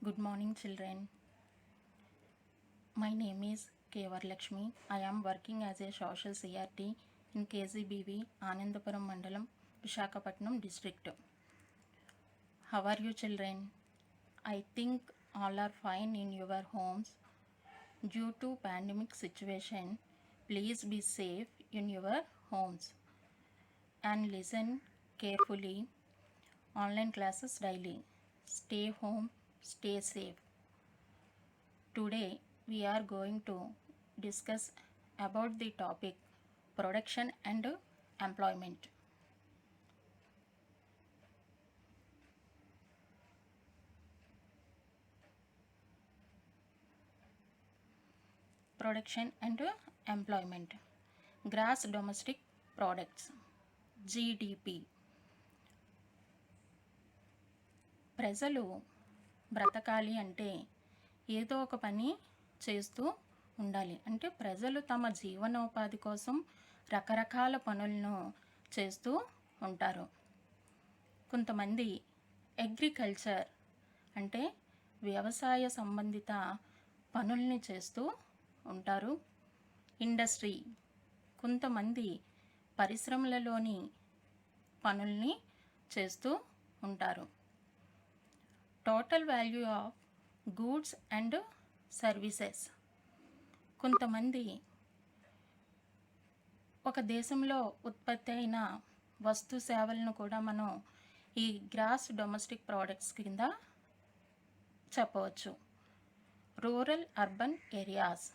Good morning, children. My name is K. Varalakshmi. I am working as a social CRT in KZBV, Anandapuram Mandalam, Visakhapatnam district. How are you, children? I think all are fine in your homes. Due to pandemic situation, please be safe in your homes and listen carefully. Online classes daily. Stay home, stay safe. Today we are going to discuss about the topic production and employment. Production and employment. Gross domestic products, GDP. ప్రజలు బ్రతకాలి అంటే ఏదో ఒక పని చేస్తూ ఉండాలి. అంటే ప్రజలు తమ జీవనోపాధి కోసం రకరకాల పనులను చేస్తూ ఉంటారు. కొంతమంది అగ్రికల్చర్ అంటే వ్యవసాయ సంబంధిత పనుల్ని చేస్తూ ఉంటారు. ఇండస్ట్రీ కొంతమంది పరిశ్రమలలోని పనుల్ని చేస్తూ ఉంటారు. Total value of goods and services కొంతమంది ఒక దేశంలో ఉత్పత్తి అయిన వస్తు సేవలను కూడా మనం ఈ గ్రాస్ డొమెస్టిక్ ప్రోడక్ట్స్ కింద చెప్పవచ్చు. రూరల్ అర్బన్ ఏరియాస్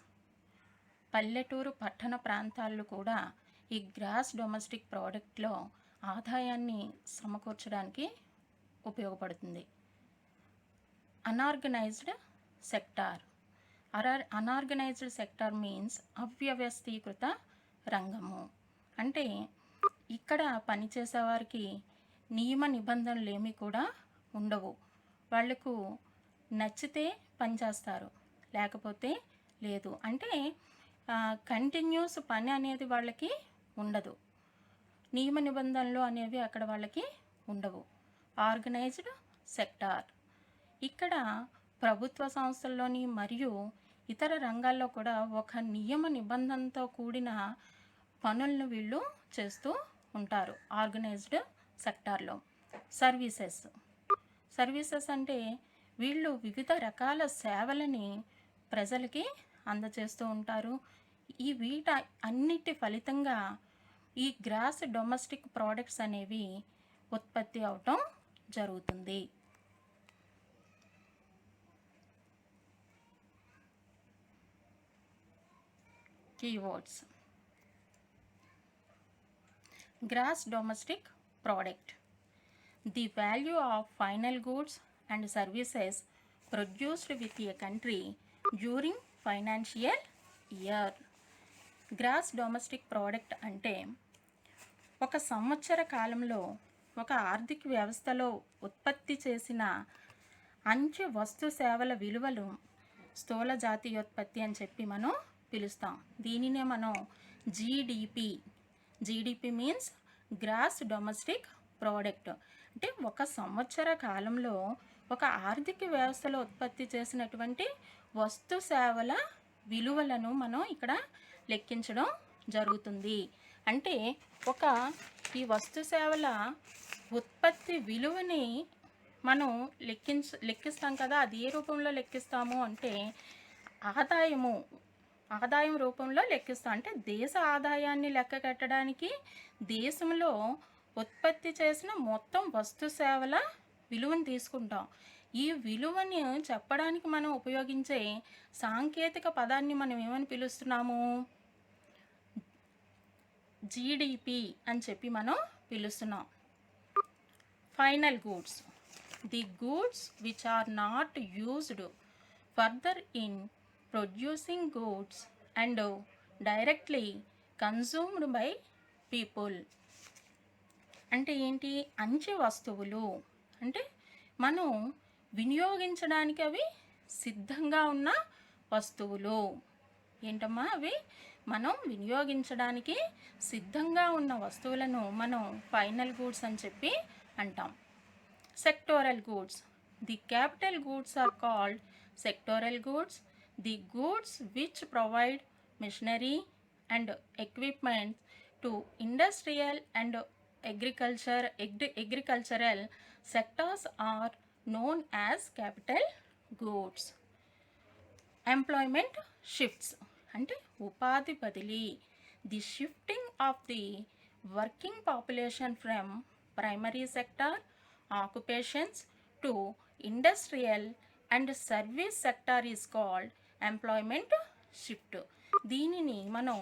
పల్లెటూరు పట్టణ ప్రాంతాల్లో కూడా ఈ గ్రాస్ డొమెస్టిక్ ప్రోడక్ట్లో ఆదాయాన్ని సమకూర్చడానికి ఉపయోగపడుతుంది. Unorganized sector. Unorganized sector means అవ్యవస్థీకృత రంగము. అంటే ఇక్కడ పనిచేసేవారికి నియమ నిబంధనలు ఏమీ కూడా ఉండవు. వాళ్లకు నచ్చితే పనిచేస్తారు, లేకపోతే లేదు. అంటే కంటిన్యూస్ పని అనేది వాళ్ళకి ఉండదు. నియమ నిబంధనలు అనేవి అక్కడ వాళ్ళకి ఉండవు. ఆర్గనైజ్డ్ సెక్టార్ ఇక్కడ ప్రభుత్వ సంస్థల్లోని మరియు ఇతర రంగాల్లో కూడా ఒక నియమ నిబంధనతో కూడిన పనులను వీళ్ళు చేస్తూ ఉంటారు ఆర్గనైజ్డ్ సెక్టార్లో. సర్వీసెస్ అంటే వీళ్ళు వివిధ రకాల సేవలని ప్రజలకి అందజేస్తూ ఉంటారు. ఈ వీట అన్నిటి ఫలితంగా ఈ గ్రాస్ డొమెస్టిక్ ప్రోడక్ట్స్ అనేవి ఉత్పత్తి అవటం జరుగుతుంది. Keywords. Gross domestic product. The value of final goods and services produced with a country during financial year. Gross domestic product అంటే ఒక సంవత్సర కాలంలో ఒక ఆర్థిక వ్యవస్థలో ఉత్పత్తి చేసిన అంచె వస్తు సేవల విలువలు స్థూల జాతీయోత్పత్తి అని చెప్పి మనం పిలుస్తాం. దీనినే మనం GDP means gross domestic product. అంటే ఒక సంవత్సర కాలంలో ఒక ఆర్థిక వ్యవస్థలో ఉత్పత్తి చేసినటువంటి వస్తు సేవల విలువలను మనం ఇక్కడ లెక్కించడం జరుగుతుంది. అంటే ఈ వస్తు సేవల ఉత్పత్తి విలువని మనం లెక్కిస్తాం కదా. అది ఏ రూపంలో లెక్కిస్తాము అంటే ఆదాయం రూపంలో లెక్కిస్తాం. అంటే దేశ ఆదాయాన్ని లెక్క కట్టడానికి దేశంలో ఉత్పత్తి చేసిన మొత్తం వస్తు సేవల విలువను తీసుకుంటాం. ఈ విలువని చెప్పడానికి మనం ఉపయోగించే సాంకేతిక పదాన్ని మనం ఏమని పిలుస్తున్నాము? జీడిపి అని చెప్పి మనం పిలుస్తున్నాం. Final goods. The goods which are not used further in producing goods and directly consumed by people. అంటే ఏంటి? అంచె వస్తువులు అంటే మనం వినియోగించడానికి అవి సిద్ధంగా ఉన్న వస్తువులు. ఏంటమ్మా అవి? మనం వినియోగించడానికి సిద్ధంగా ఉన్న వస్తువులను మనం ఫైనల్ గూడ్స్ అని చెప్పి అంటాం. Sectoral goods. The capital goods are called sectoral goods. The goods which provide machinery and equipment to industrial and agricultural sectors are known as capital goods. Employment shifts అంటే ఉపాధి బదిలీ. The shifting of the working population from primary sector occupations to industrial and service sector is called employment shift. దీనిని మనం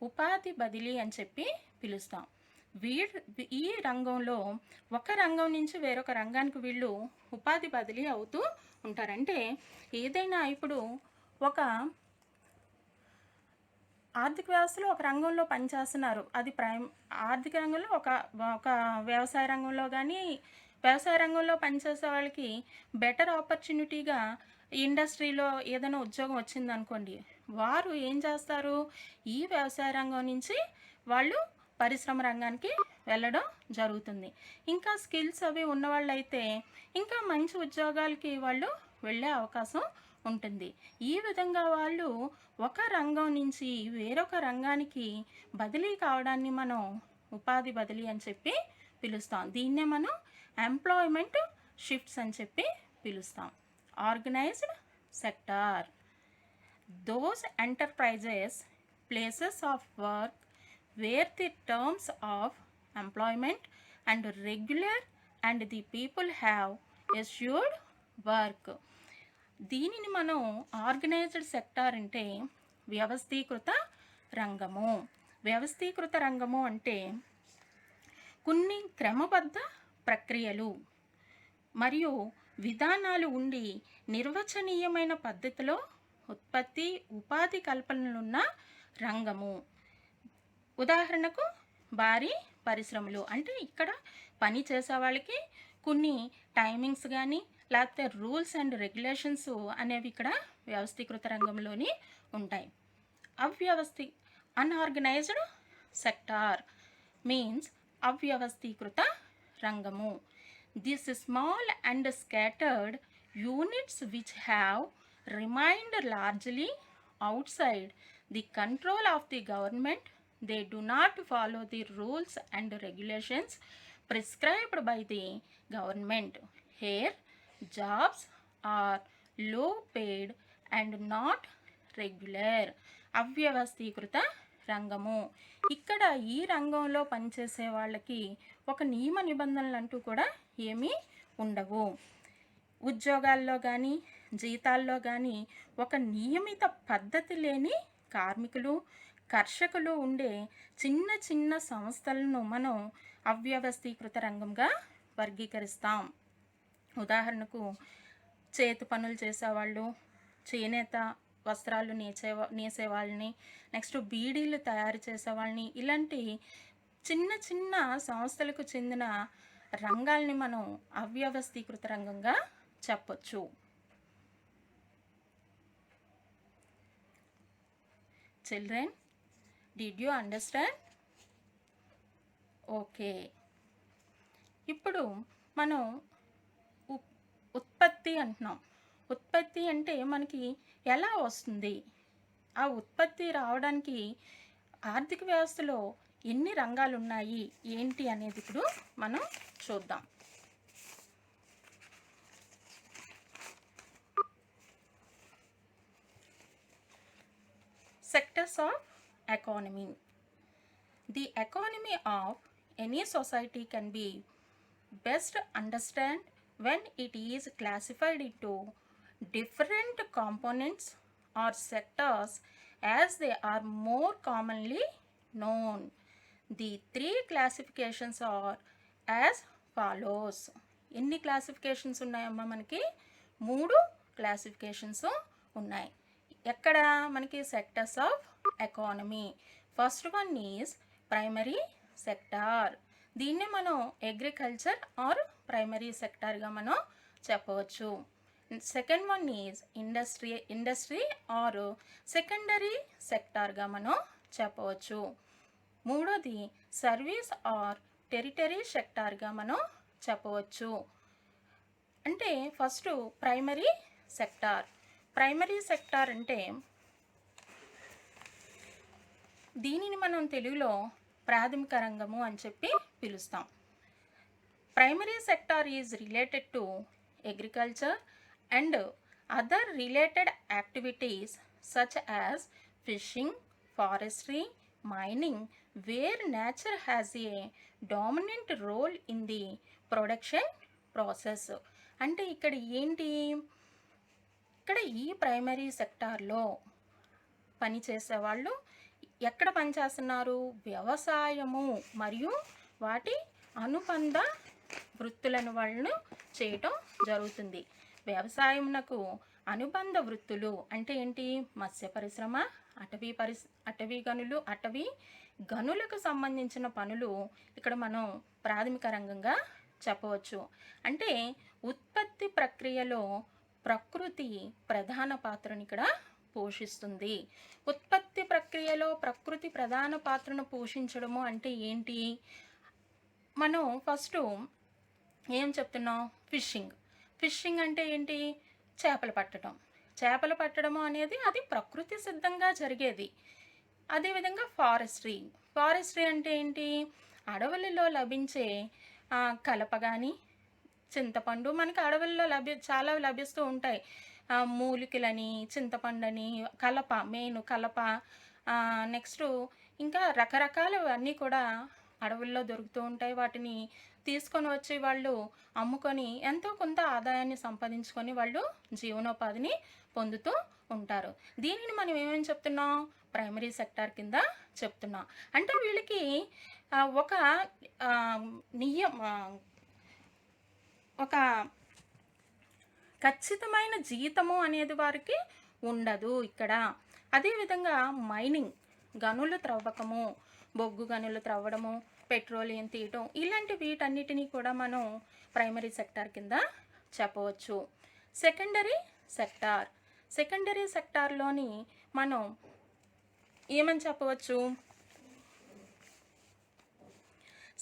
ఉపాధి బదిలీ అని చెప్పి పిలుస్తాం. ఈ రంగంలో ఒక రంగం నుంచి వేరొక రంగానికి వీళ్ళు ఉపాధి బదిలీ అవుతూ ఉంటారంటే ఏదైనా ఇప్పుడు ఒక ఆర్థిక వ్యవస్థలో ఒక రంగంలో పనిచేస్తున్నారు, అది ఆర్థిక రంగంలో ఒక వ్యవసాయ రంగంలో కానీ వ్యవసాయ రంగంలో పనిచేసే వాళ్ళకి బెటర్ ఆపర్చునిటీగా ఇండస్ట్రీలో ఏదైనా ఉద్యోగం వచ్చిందనుకోండి, వారు ఏం చేస్తారు, ఈ వ్యవసాయ రంగం నుంచి వాళ్ళు పరిశ్రమ రంగానికి వెళ్ళడం జరుగుతుంది. ఇంకా స్కిల్స్ అవి ఉన్నవాళ్ళు అయితే ఇంకా మంచి ఉద్యోగాలకి వాళ్ళు వెళ్ళే అవకాశం ఉంటుంది. ఈ విధంగా వాళ్ళు ఒక రంగం నుంచి వేరొక రంగానికి బదిలీ కావడాన్ని మనం ఉపాధి బదిలీ అని చెప్పి పిలుస్తాం. దీన్నే మనం ఎంప్లాయ్మెంట్ షిఫ్ట్స్ అని చెప్పి పిలుస్తాం. Organised sector, those enterprises, places of work where the terms of employment and regular and the people have assured work. దీనిని మనం ఆర్గనైజ్డ్ సెక్టార్ అంటే వ్యవస్థీకృత రంగము. వ్యవస్థీకృత రంగము అంటే కొన్ని క్రమబద్ధ ప్రక్రియలు మరియు విధానాలు ఉండి నిర్వచనీయమైన పద్ధతిలో ఉత్పత్తి ఉపాధి కల్పనలున్న రంగము. ఉదాహరణకు భారీ పరిశ్రమలు అంటే ఇక్కడ పని చేసే వాళ్ళకి కొన్ని టైమింగ్స్ కానీ లేకపోతే రూల్స్ అండ్ రెగ్యులేషన్స్ అనేవి ఇక్కడ వ్యవస్థీకృత రంగంలోని ఉంటాయి. అన్ఆర్గనైజ్డ్ సెక్టార్ మీన్స్ అవ్యవస్థీకృత రంగము. These small and scattered units which have remained largely outside the control of the government, they do not follow the rules and regulations prescribed by the government. Here jobs are low paid and not regular. అవ్యవస్థీకృత రంగము. ఇక్కడ ఈ రంగంలో పనిచేసే వాళ్ళకి ఒక నియమ నిబంధనలు అంటూ కూడా ఏమీ ఉండవు. ఉద్యోగాల్లో కానీ జీతాల్లో కానీ ఒక నియమిత పద్ధతి లేని కార్మికులు కర్షకులు ఉండే చిన్న చిన్న సంస్థలను మనం అవ్యవస్థీకృత రంగంగా వర్గీకరిస్తాం. ఉదాహరణకు చేతి పనులు చేసేవాళ్ళు, చేనేత వస్త్రాలు నేసేవాళ్ళని, నెక్స్ట్ బీడీలు తయారు చేసేవాళ్ళని, ఇలాంటి చిన్న చిన్న సంస్థలకు చెందిన రంగాల్ని మనం అవ్యవస్థీకృత రంగంగా చెప్పొచ్చు. Children, did you understand? Okay. ఇప్పుడు మనం ఉత్పత్తి అంటున్నాం. ఉత్పత్తి అంటే మనకి ఎలా వస్తుంది, ఆ ఉత్పత్తి రావడానికి ఆర్థిక వ్యవస్థలో ఎన్ని రంగాలు ఉన్నాయి ఏంటి అనేది ఇప్పుడు మనం చూద్దాం. Sectors of economy. The economy of any society can be best understood when it is classified into different components or sectors as they are more commonly known. The three classifications are as follows. ఎన్ని classifications ఉన్నాయమ్మా? మనకి 3 classifications ఉన్నాయి. ఎక్కడ మనకి sectors of economy. First one is primary sector. దీన్నే మనం agriculture or primary సెక్టార్గా మనం చెప్పవచ్చు. Second one is industry or secondary సెక్టార్గా మనం చెప్పవచ్చు. మూడోది సర్వీస్ ఆర్ టెరిటరీ సెక్టార్గా మనం చెప్పవచ్చు. అంటే first primary sector. Primary sector అంటే దీనిని మనం తెలుగులో ప్రాథమిక రంగము అని చెప్పి పిలుస్తాం. Primary sector is related to agriculture and other related activities such as fishing, forestry, mining, where nature has a dominant role in the production process. అంటే ఇక్కడ ఏంటి, ఇక్కడ ఈ ప్రైమరీ సెక్టార్లో పనిచేసే వాళ్ళు ఎక్కడ పనిచేస్తున్నారు, వ్యవసాయము మరియు వాటి అనుబంధ వృత్తులను వాళ్ళు చేయటం జరుగుతుంది. వ్యవసాయమునకు అనుబంధ వృత్తులు అంటే ఏంటి, మత్స్య పరిశ్రమ, అటవీ గనులకు సంబంధించిన పనులు ఇక్కడ మనం ప్రాథమిక రంగంగా చెప్పవచ్చు. అంటే ఉత్పత్తి ప్రక్రియలో ప్రకృతి ప్రధాన పాత్రను ఇక్కడ పోషిస్తుంది. ఉత్పత్తి ప్రక్రియలో ప్రకృతి ప్రధాన పాత్రను పోషించడము అంటే ఏంటి, మనం ఫస్ట్ ఏం చెప్తున్నాం, ఫిషింగ్ అంటే ఏంటి, చేపలు పట్టడము అనేది అది ప్రకృతి సిద్ధంగా జరిగేది. అదేవిధంగా ఫారెస్ట్రీ అంటే ఏంటి, అడవులలో లభించే కలప కానీ చింతపండు మనకి అడవుల్లో చాలా లభిస్తూ ఉంటాయి. మూలికలని, చింతపండుని, కలప, నెక్స్ట్ ఇంకా రకరకాలు అన్నీ కూడా అడవుల్లో దొరుకుతూ ఉంటాయి. వాటిని తీసుకొని వచ్చి వాళ్ళు అమ్ముకొని ఎంతో కొంత ఆదాయాన్ని సంపాదించుకొని వాళ్ళు జీవనోపాధిని పొందుతూ ఉంటారు. దీనిని మనం ఏమని చెప్తున్నాం, ప్రైమరీ సెక్టార్ కింద చెప్తున్నాం. అంటే వీళ్ళకి ఒక ఖచ్చితమైన జీతము అనేది వారికి ఉండదు ఇక్కడ. అదేవిధంగా మైనింగ్, గనులు త్రవ్వకము, బొగ్గు గనులు త్రవ్వడము, పెట్రోలియం తీయటం, ఇలాంటి వీటన్నిటినీ కూడా మనం ప్రైమరీ సెక్టార్ కింద చెప్పవచ్చు. సెకండరీ సెక్టార్లోని మనం ఏమని చెప్పవచ్చు,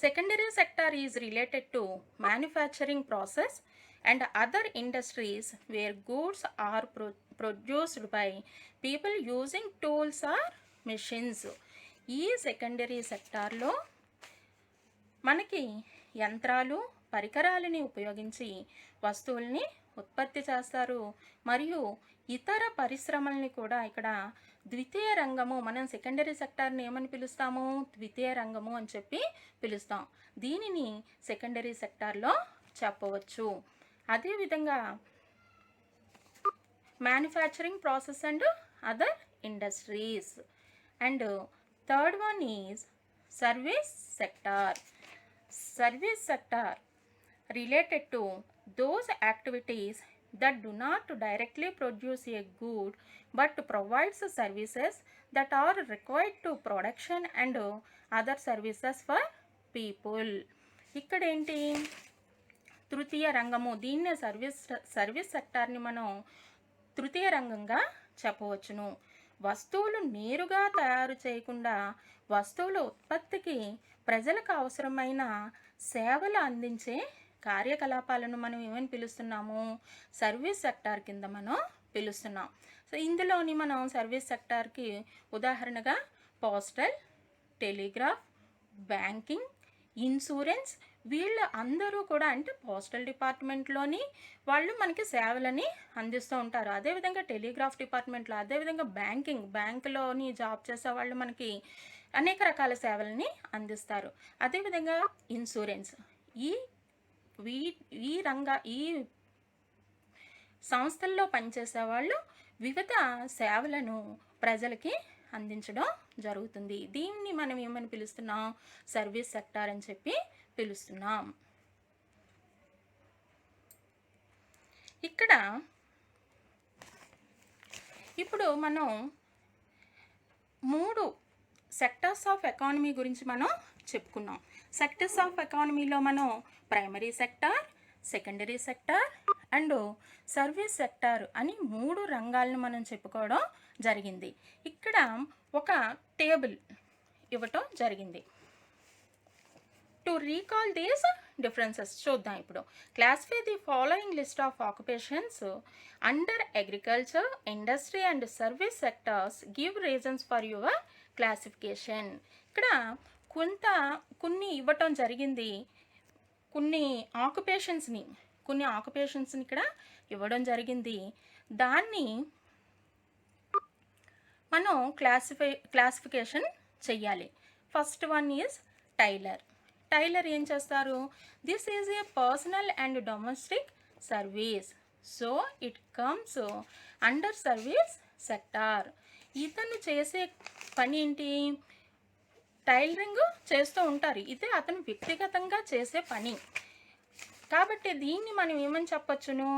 secondary sector is related to manufacturing process and other industries where goods are produced by people using tools or machines. ఈ సెకండరీ సెక్టార్లో మనకి యంత్రాలు, పరికరాలని ఉపయోగించి వస్తువుల్ని ఉత్పత్తి చేస్తారు మరియు ఇతర పరిశ్రమల్ని కూడా ఇక్కడ ద్వితీయ రంగము, మనం సెకండరీ సెక్టార్ని ఏమని పిలుస్తాము, ద్వితీయ రంగము అని చెప్పి పిలుస్తాం. దీనిని సెకండరీ సెక్టార్లో చెప్పవచ్చు. అదేవిధంగా manufacturing process and other industries. And third one is service sector related to those activities that do not directly produce a good but provides services that are required to production and other services for people. ఇక్కడ ఏంటి, తృతీయ రంగము, దీన్నే service సెక్టార్ని మనం తృతీయ రంగంగా చెప్పవచ్చును. వస్తువులు నేరుగా తయారు చేయకుండా వస్తువుల ఉత్పత్తికి ప్రజలకు అవసరమైన సేవలు అందించే కార్యకలాపాలను మనం ఏమని పిలుస్తున్నాము, సర్వీస్ సెక్టార్ కింద మనం పిలుస్తున్నాం. సో ఇందులోని మనం సర్వీస్ సెక్టార్కి ఉదాహరణగా పోస్టల్, టెలిగ్రాఫ్, బ్యాంకింగ్, ఇన్సూరెన్స్, వీళ్ళు అందరూ కూడా అంటే పోస్టల్ డిపార్ట్మెంట్లోని వాళ్ళు మనకి సేవలని అందిస్తూ ఉంటారు. అదేవిధంగా టెలిగ్రాఫ్ డిపార్ట్మెంట్లో, అదేవిధంగా బ్యాంకులోని జాబ్ చేసే వాళ్ళు మనకి అనేక రకాల సేవలని అందిస్తారు. అదేవిధంగా ఇన్సూరెన్స్, ఈ సంస్థల్లో పనిచేసే వాళ్ళు వివిధ సేవలను ప్రజలకి అందించడం జరుగుతుంది. దీన్ని మనం ఏమని పిలుస్తున్నాం, సర్వీస్ సెక్టార్ అని చెప్పి పిలుస్తున్నాం. ఇక్కడ ఇప్పుడు మనం 3 సెక్టర్స్ ఆఫ్ ఎకానమీ గురించి మనం చెప్పుకున్నాం. సెక్టర్స్ ఆఫ్ ఎకానమీలో మనం primary sector, secondary sector and service sector అని 3 రంగాలను మనం చెప్పుకోవడం జరిగింది. ఇక్కడ ఒక టేబుల్ ఇవ్వటం జరిగింది. టు రీకాల్ దీస్ డిఫరెన్సెస్ చూద్దాం ఇప్పుడు. Classify the following list of occupations under agriculture, industry and service sectors. Give reasons for your classification. ఇక్కడ కొన్ని ఇవ్వటం జరిగింది, కొన్ని ఆక్యుపేషన్స్ని ఇక్కడ ఇవ్వడం జరిగింది. దాన్ని మనం క్లాసిఫికేషన్ చెయ్యాలి. First one is tailor. Tailor ఏం చేస్తారు? This is a personal and domestic service, so it comes under service sector. ఇతను చేసే పని ఏంటి? టైలరింగ్ చేస్తూ ఉంటారు. ఇదే అతను వ్యక్తిగతంగా చేసే పని. కాబట్టి దీన్ని మనం ఏమని చెప్పొచ్చును?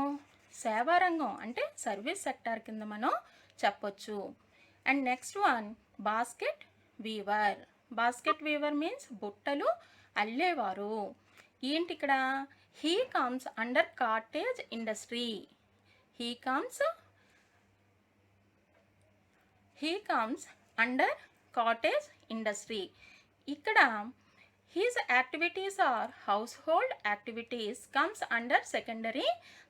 సేవారంగం అంటే సర్వీస్ సెక్టార్ కింద మనం చెప్పొచ్చు. And next one basket weaver. Basket weaver means బుట్టలు అల్లేవారు. ఏంటి ఇక్కడ? He comes under cottage industry. He comes under cottage industry. ఇక్కడ his activities are household activities comes under secondary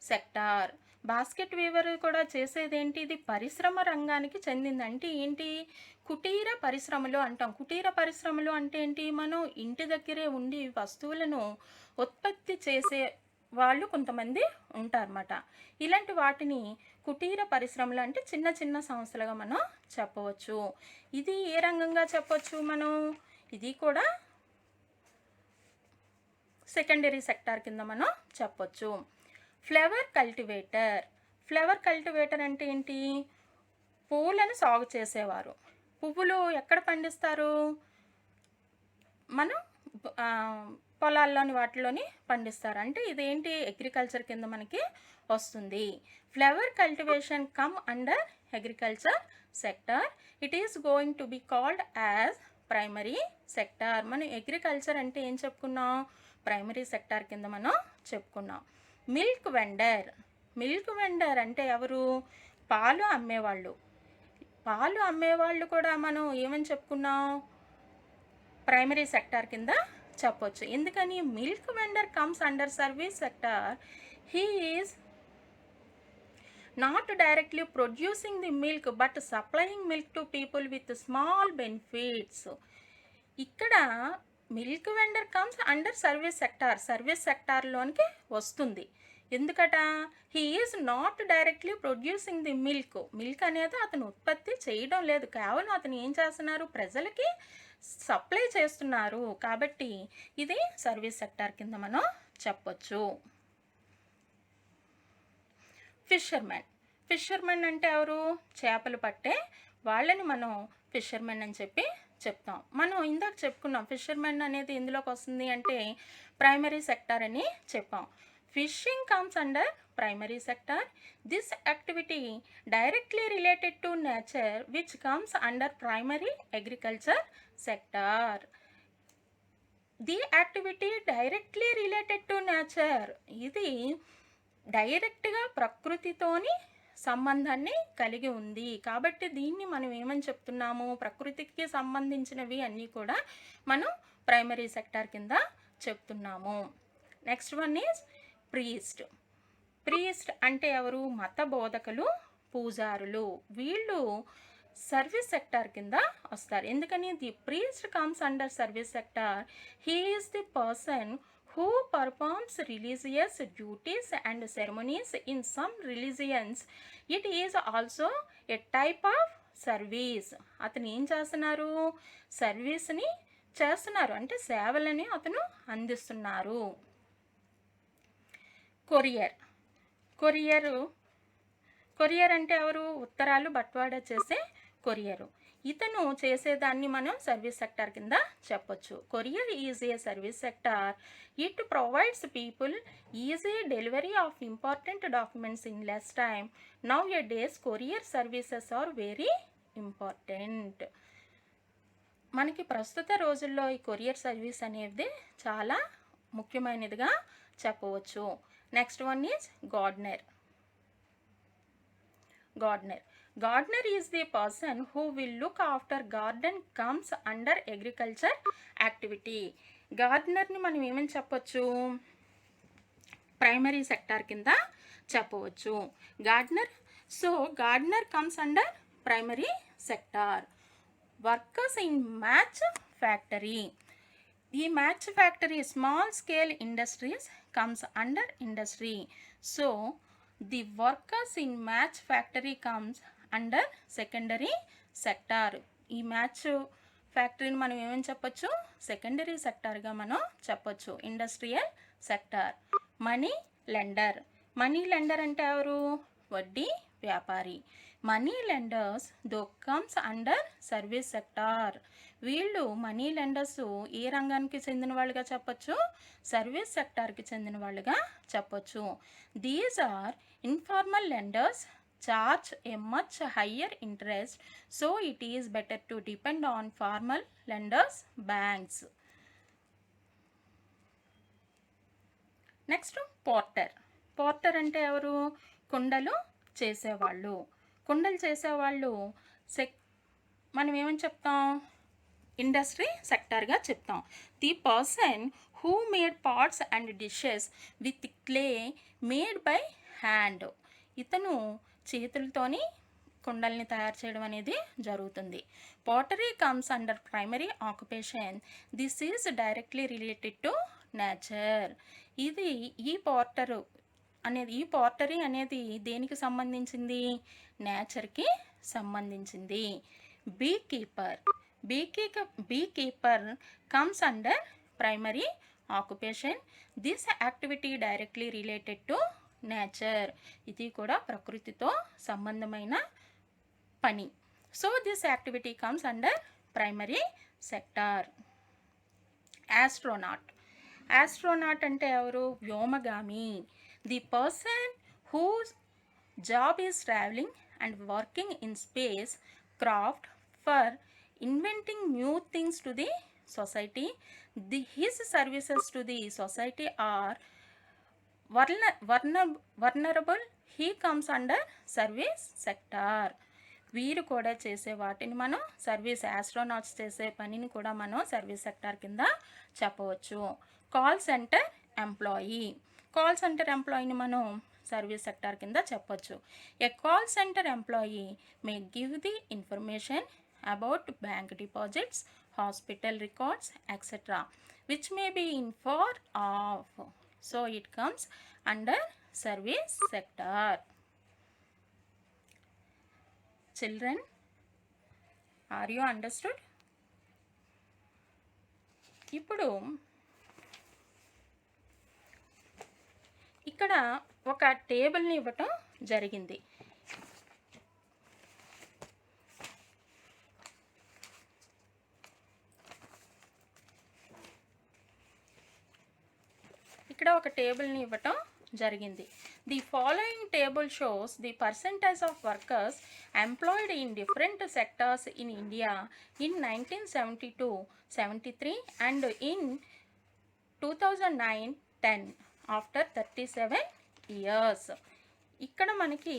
sector. Basket weaver కూడా చేసేదేంటి? ఇది పరిశ్రమ రంగానికి చెందింది. అంటే ఏంటి? కుటీర పరిశ్రమలు అంటాం. కుటీర పరిశ్రమలు అంటే ఏంటి? మనం ఇంటి దగ్గరే ఉండి వస్తువులను ఉత్పత్తి చేసే వాళ్ళు కొంతమంది ఉంటారన్నమాట. ఇలాంటి వాటిని కుటీర పరిశ్రమలు అంటే చిన్న చిన్న సంస్థలుగా మనం చెప్పవచ్చు. ఇది ఏ రంగంగా చెప్పవచ్చు మనం? ఇది కూడా సెకండరీ సెక్టార్ కింద మనం చెప్పొచ్చు. Flower cultivator. ఫ్లవర్ కల్టివేటర్ అంటే ఏంటి? పువ్వులను సాగు చేసేవారు. పువ్వులు ఎక్కడ పండిస్తారు? మనం పొలాల్లోని వాటిలోని పండిస్తారు. అంటే ఇదేంటి? అగ్రికల్చర్ కింద మనకి వస్తుంది. Flower cultivation come under agriculture sector. It is going to be called as primary sector. మనం అగ్రికల్చర్ అంటే ఏం చెప్పుకున్నాం? ప్రైమరీ సెక్టార్ కింద మనం చెప్పుకున్నాం. Milk vendor. మిల్క్ వెండర్ అంటే ఎవరు? పాలు అమ్మేవాళ్ళు. పాలు అమ్మేవాళ్ళు కూడా మనం ఏమని చెప్పుకున్నాం? ప్రైమరీ సెక్టార్ కింద చెప్పొచ్చు. ఎందుకని? Milk vendor comes under service sector. He is not directly producing the milk but supplying milk to people with small benefits. ఇక్కడ milk vendor comes under service sector. Service సెక్టార్లోనికి వస్తుంది. ఎందుకట? He is not directly producing the milk. Milk అనేది అతను ఉత్పత్తి చేయడం లేదు, కేవలం అతను ఏం చేస్తున్నారు? ప్రజలకి సప్లై చేస్తున్నారు. కాబట్టి ఇది సర్వీస్ సెక్టార్ కింద మనం చెప్పొచ్చు. ఫిషర్మెన్. ఫిషర్మెన్ అంటే ఎవరు? చేపలు పట్టే వాళ్ళని మనం ఫిషర్మెన్ అని చెప్పి చెప్తాం. మనం ఇందాక చెప్పుకున్నాం ఫిషర్మెన్ అనేది ఎందులోకి వస్తుంది అంటే ప్రైమరీ సెక్టార్ అని చెప్పాం. Fishing comes under primary sector. This activity directly related to nature which comes under primary agriculture sector. The activity directly related to nature. ఇది డైరెక్ట్గా ప్రకృతితోని సంబంధాన్ని కలిగి ఉంది. కాబట్టి దీన్ని మనం ఏమని చెప్తున్నాము? ప్రకృతికి సంబంధించినవి అన్నీ కూడా మనం ప్రైమరీ సెక్టార్ కింద చెప్తున్నాము. Next one is priest. Priest అంటే ఎవరు? మత బోధకులు, పూజారులు. వీళ్ళు సర్వీస్ సెక్టార్ కింద వస్తారు. ఎందుకని? The priest comes under service sector. He is the person who performs religious duties and ceremonies in some religions. It is also a type of service. అతను ఏం చేస్తున్నారు? సర్వీస్ని చేస్తున్నారు, అంటే సేవలని అతను అందిస్తున్నారు. కొరియర్. కొరియర్ అంటే ఎవరు? ఉత్తరాలు బట్వాడా చేసే కొరియరు. ఇతను చేసేదాన్ని మనం సర్వీస్ సెక్టార్ కింద చెప్పొచ్చు. Courier is a service sector. It provides people easy delivery of important documents in less time. Nowadays courier services are very important. మనకి ప్రస్తుత రోజుల్లో ఈ కొరియర్ సర్వీస్ అనేది చాలా ముఖ్యమైనదిగా చెప్పవచ్చు. Next one is gardener. Gardener is the person who will look after garden comes under agriculture activity. గార్డెనర్ని మనం ఏమని చెప్పొచ్చు? ప్రైమరీ సెక్టార్ కింద చెప్పవచ్చు gardener. So gardener comes under primary sector. Workers in match factory. ఈ match factory small scale industries comes under industry. So the workers in match factory comes under secondary sector. ఈ match ఫ్యాక్టరీని మనం ఏమని చెప్పొచ్చు? Secondary సెక్టార్గా మనం చెప్పొచ్చు. Industrial sector. Money lender. Money lender అంటే ఎవరు? వడ్డీ వ్యాపారి. Money lenders though comes under service sector. వీళ్ళు మనీ లెండర్స్ ఏ రంగానికి చెందిన వాళ్ళుగా చెప్పొచ్చు? సర్వీస్ సెక్టార్కి చెందిన వాళ్ళుగా చెప్పొచ్చు. These are informal lenders charge a much higher interest, so it is better to depend on formal lenders banks. Next Porter. Porter అంటే ఎవరు? కుండలు చేసేవాళ్ళు. కుండలు చేసేవాళ్ళు మనం ఏమని చెప్తాం? ఇండస్ట్రీ సెక్టార్గా చెప్తాం. The person who made pots and dishes with clay made by hand. ఇతను చేతులతోని కుండల్ని తయారు చేయడం అనేది జరుగుతుంది. Pottery comes under primary occupation. This is directly related to nature. ఇది ఈ పాటరీ అనేది దేనికి సంబంధించింది? నేచర్కి సంబంధించింది. Bee keeper. Bee keeper comes under primary occupation. This activity directly related to nature. ఇది కూడా ప్రకృతితో సంబంధమైన పని. So this activity comes under primary sector. Astronaut. Astronaut అంటే ఎవరు? వ్యోమగామి. The person whose job is travelling and working in spacecraft for inventing new things to the society. His services to the society are vulnerable. He comes under service sector. వీరు కూడా చేసే వాటిని మనం service, astronauts చేసే పనిని కూడా మనం service sector కింద చెప్పవచ్చు. Call centre employee. Call centre ఎంప్లాయీని మనం సర్వీస్ సెక్టార్ కింద చెప్పొచ్చు. A call centre employee may give the information about bank deposits, hospital records etcetera which may be in far off. So it comes under service sector. Children, are you understood? ఇప్పుడు ఇక్కడ ఒక టేబుల్ని ఇవ్వటం జరిగింది. ఇక్కడ ఒక టేబుల్ని ఇవ్వటం జరిగింది. The following table shows the percentage of workers employed in different sectors in India in 1972-73 and in 2009-10 after 37 years. ఇక్కడ మనకి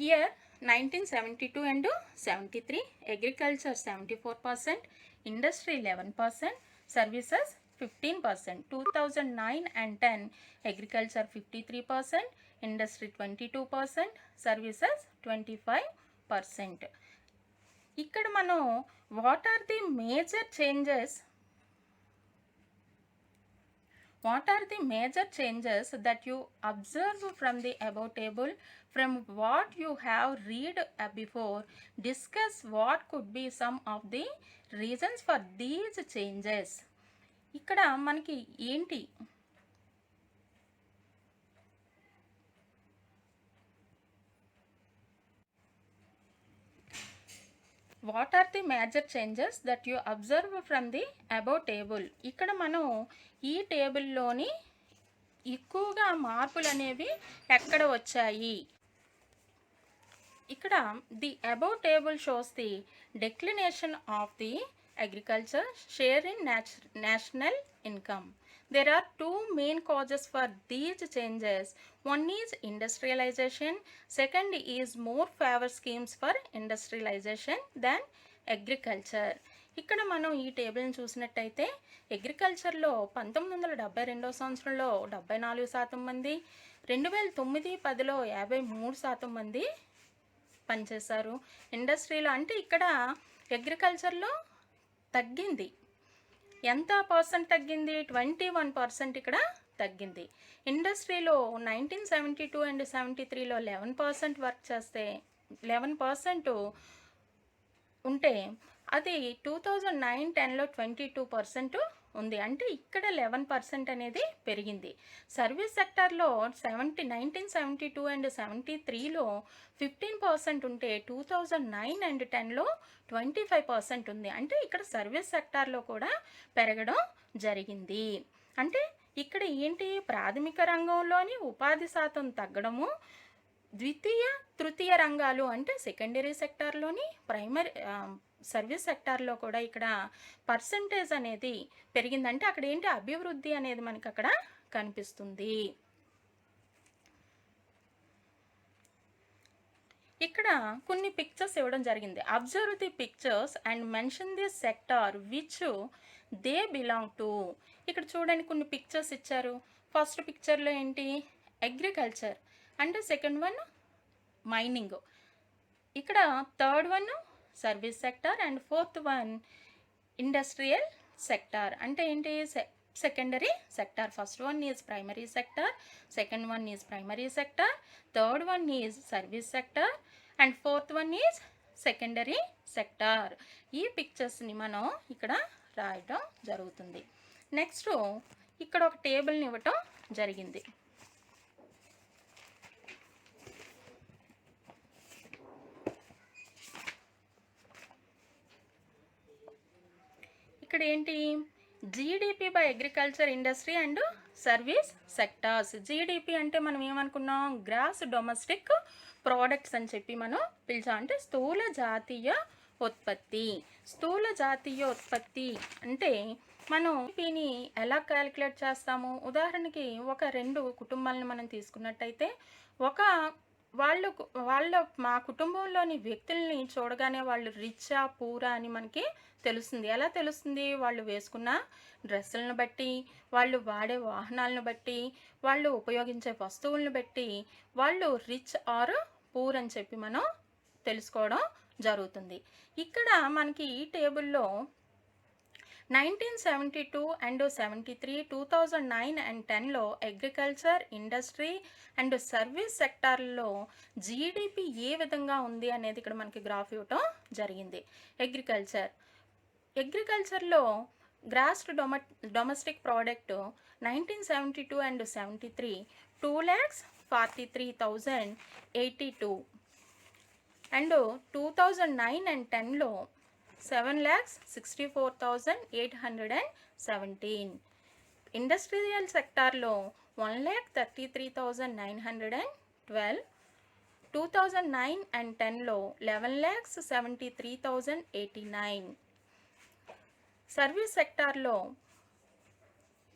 year 1972 and 73, agriculture 74%, industry 11%, services 15%. 2009 and 10, agriculture 53%, industry 22%, services 25%. ఇక్కడ మనం what are the major changes that you observe from the above table? From what you have read before, discuss what could be some of the reasons for these changes. ఇక్కడ మనకి ఏంటి? What are the major changes that you observe from the above table? ఇక్కడ మనం ఈ టేబుల్లోని ఎక్కువగా మార్పులు అనేవి ఎక్కడ వచ్చాయి? ఇక్కడ the above table shows the declination of the agriculture share in national income. There are two main causes for these changes. One is industrialization, second is more favor schemes for industrialization than agriculture. ఇక్కడ మనం ఈ టేబుల్ని చూసినట్టయితే అగ్రికల్చర్లో 1972 సంవత్సరంలో 74% మంది, 2009-10లో 53% మంది పనిచేశారు. ఇండస్ట్రీలో అంటే ఇక్కడ అగ్రికల్చర్లో తగ్గింది. ఎంత పర్సెంట్ తగ్గింది? 21% ఇక్కడ తగ్గింది. ఇండస్ట్రీలో 1972 అండ్ 73లో 11% వర్క్ చేస్తే 11% ఉంటే అది 2009-10లో 22% ఉంది. అంటే ఇక్కడ 11% అనేది పెరిగింది. సర్వీస్ సెక్టార్లో 1972 అండ్ 73లో 15% ఉంటే 2009 అండ్ 10లో 25% ఉంది. అంటే ఇక్కడ సర్వీస్ సెక్టార్లో కూడా పెరగడం జరిగింది. అంటే ఇక్కడ ఏంటి, ప్రాథమిక రంగంలోని ఉపాధి శాతం తగ్గడము, ద్వితీయ తృతీయ రంగాలు అంటే సెకండరీ సెక్టార్లోని ప్రైమరీ సర్వీస్ సెక్టార్లో కూడా ఇక్కడ పర్సంటేజ్ అనేది పెరిగిందంటే అక్కడ ఏంటి, అభివృద్ధి అనేది మనకి అక్కడ కనిపిస్తుంది. ఇక్కడ కొన్ని పిక్చర్స్ ఇవ్వడం జరిగింది. Observe the pictures and mention the sector which they belong to. ఇక్కడ చూడండి కొన్ని పిక్చర్స్ ఇచ్చారు. ఫస్ట్ పిక్చర్లో ఏంటి, అగ్రికల్చర్, అంటే సెకండ్ వన్ మైనింగ్, ఇక్కడ third one service sector and fourth one industrial sector. అంటే ఏంటి, secondary sector. First one is primary sector, second one is primary sector, third one is service sector and fourth one is secondary sector. ఈ పిక్చర్స్ని మనం ఇక్కడ రాయటం జరుగుతుంది. Next ఇక్కడ ఒక టేబుల్ని ఇవ్వటం జరిగింది. ఇక్కడ ఏంటి, GDP by agriculture industry and service sectors. GDP అంటే మనం ఏమనుకున్నాం, గ్రాస్ డొమెస్టిక్ ప్రోడక్ట్స్ అని చెప్పి మనం పిలిచాం. అంటే స్థూల జాతీయ ఉత్పత్తి. స్థూల జాతీయ ఉత్పత్తి అంటే మనం జీడిపిని ఎలా క్యాలిక్యులేట్ చేస్తాము, ఉదాహరణకి ఒక 2 కుటుంబాలను మనం తీసుకున్నట్టయితే మా కుటుంబంలోని వ్యక్తుల్ని చూడగానే వాళ్ళు రిచ్చా పూరా అని మనకి తెలుస్తుంది. ఎలా తెలుస్తుంది, వాళ్ళు వేసుకున్న డ్రెస్సులను బట్టి, వాళ్ళు వాడే వాహనాలను బట్టి, వాళ్ళు ఉపయోగించే వస్తువులను బట్టి వాళ్ళు రిచ్ ఆర్ పూర్ అని చెప్పి మనం తెలుసుకోవడం జరుగుతుంది. ఇక్కడ మనకి ఈ టేబుల్లో 1972 అండ్ 73, 2009 అండ్ 10లో అగ్రికల్చర్, ఇండస్ట్రీ అండ్ సర్వీస్ సెక్టార్లో జీడిపి ఏ విధంగా ఉంది అనేది ఇక్కడ మనకి గ్రాఫ్ ఇవ్వటం జరిగింది. అగ్రికల్చర్లో gross domestic product 1972 and 73 2,43,082 and 2009 and 10లో 7,64,817. ఇండస్ట్రియల్ సెక్టార్లో 1,33,912, 2009 అండ్ 10లో 11,73,089. సర్వీస్ సెక్టార్లో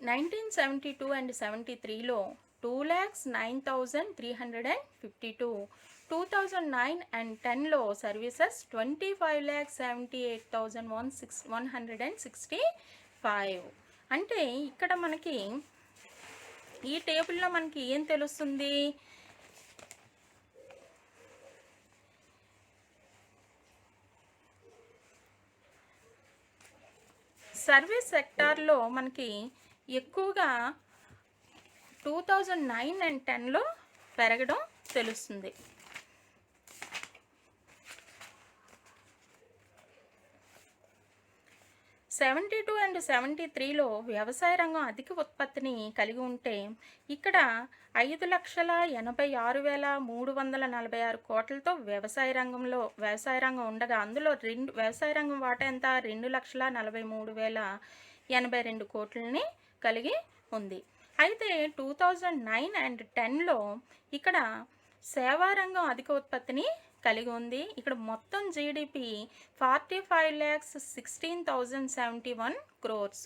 1972 అండ్ 73లో 2,09,352, 2009 అండ్ 10లో సర్వీసెస్ 25,78,165. అంటే ఇక్కడ మనకి ఈ టేబుల్లో మనకి ఏం తెలుస్తుంది, సర్వీస్ సెక్టార్లో మనకి ఎక్కువగా 2009 అండ్ 10లో పెరగడం తెలుస్తుంది. 72 అండ్ 73లో వ్యవసాయ రంగం అధిక ఉత్పత్తిని కలిగి ఉంటే ఇక్కడ 5,86,346 కోట్లతో వ్యవసాయ రంగం ఉండగా అందులో వ్యవసాయ రంగం వాటా ఎంత, 2,43,082 కోట్లని కలిగి ఉంది. అయితే 2009 అండ్ 10లో ఇక్కడ సేవారంగం అధిక ఉత్పత్తిని కలిగి ఉంది. ఇక్కడ మొత్తం GDP 45,16,071 crores.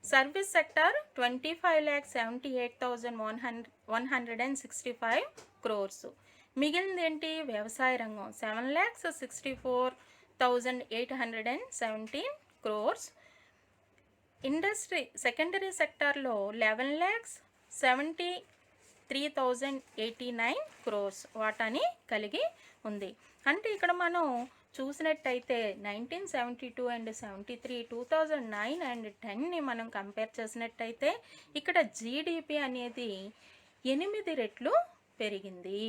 Service sector 25,78,165 crores. మిగిలింది ఏంటి? వ్యవసాయ రంగం 7,64,817 crores. ఇండస్ట్రీ సెకండరీ సెక్టార్లో 11,73,089 crores వాటాని కలిగి ఉంది. అంటే ఇక్కడ మనం చూసినట్టయితే 1972 అండ్ 73, 2009 అండ్ 10ని మనం కంపేర్ చేసినట్టయితే ఇక్కడ జీడిపి అనేది 8 రెట్లు పెరిగింది.